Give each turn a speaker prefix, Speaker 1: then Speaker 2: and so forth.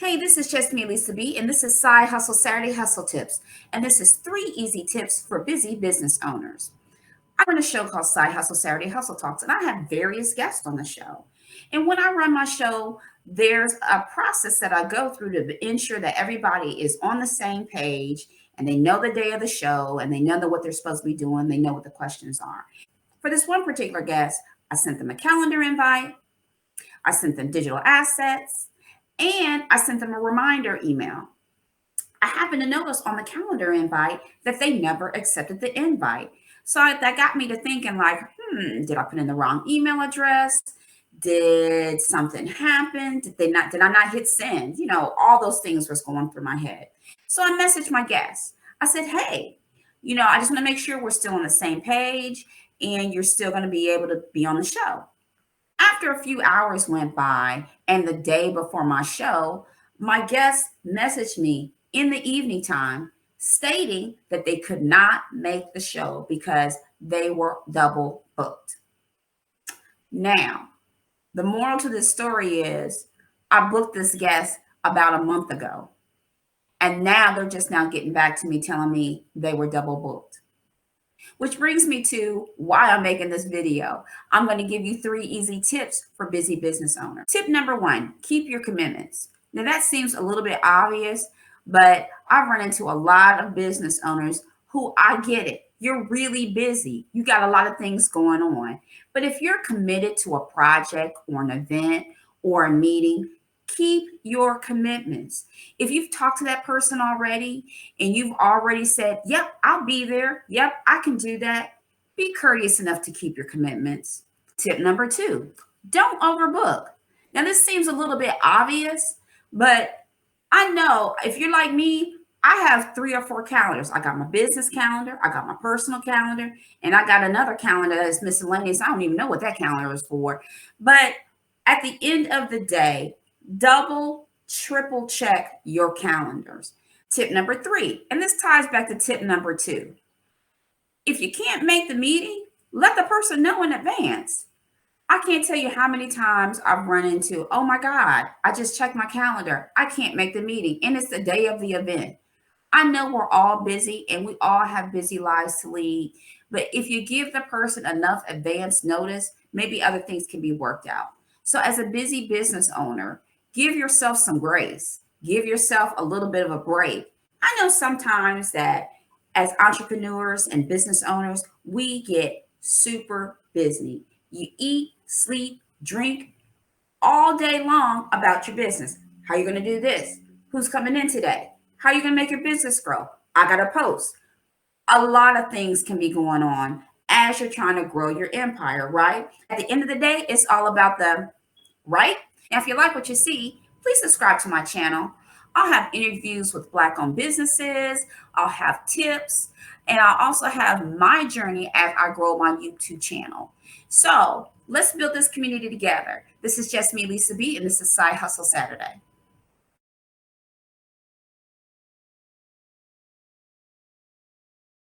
Speaker 1: Hey, this is just me, Lisa B, and this is Side Hustle Saturday Hustle Tips. And this is 3 easy tips for busy business owners. I run a show called Side Hustle Saturday Hustle Talks, and I have various guests on the show. And when I run my show, there's a process that I go through to ensure that everybody is on the same page and they know the day of the show and they know what they're supposed to be doing. They know what the questions are. For this one particular guest, I sent them a calendar invite, I sent them digital assets, and I sent them a reminder email. I happened to notice on the calendar invite that they never accepted the invite. So that got me to thinking like, did I put in the wrong email address? Did something happen? Did I not hit send? All those things was going through my head. So I messaged my guest. I said, hey, I just want to make sure we're still on the same page and you're still going to be able to be on the show. After a few hours went by and the day before my show, my guest messaged me in the evening time stating that they could not make the show because they were double booked. Now, the moral to this story is I booked this guest about a month ago, and now they're just now getting back to me telling me they were double booked. Which brings me to why I'm making this video. I'm going to give you 3 easy tips for busy business owners. Tip number 1, keep your commitments. Now that seems a little bit obvious, but I've run into a lot of business owners who I get it. You're really busy. You got a lot of things going on. But if you're committed to a project or an event or a meeting, keep your commitments. If you've talked to that person already and you've already said, yep, I'll be there. Yep, I can do that. Be courteous enough to keep your commitments. Tip number 2, don't overbook. Now, this seems a little bit obvious, but I know if you're like me, I have 3 or 4 calendars. I got my business calendar, I got my personal calendar, and I got another calendar that's miscellaneous. I don't even know what that calendar is for. But at the end of the day, double, triple check your calendars. Tip number 3, and this ties back to tip number 2. If you can't make the meeting, let the person know in advance. I can't tell you how many times I've run into, oh my God, I just checked my calendar. I can't make the meeting. And it's the day of the event. I know we're all busy and we all have busy lives to lead. But if you give the person enough advance notice, maybe other things can be worked out. So as a busy business owner, give yourself some grace. Give yourself a little bit of a break. I know sometimes that as entrepreneurs and business owners, we get super busy. You eat, sleep, drink all day long about your business. How are you going to do this? Who's coming in today? How are you going to make your business grow? I got to post. A lot of things can be going on as you're trying to grow your empire, right? At the end of the day, it's all about the right. Now, if you like what you see, please subscribe to my channel. I'll have interviews with Black-owned businesses. I'll have tips. And I'll also have my journey as I grow my YouTube channel. So let's build this community together. This is just me, Lisa B, and this is Side Hustle Saturday.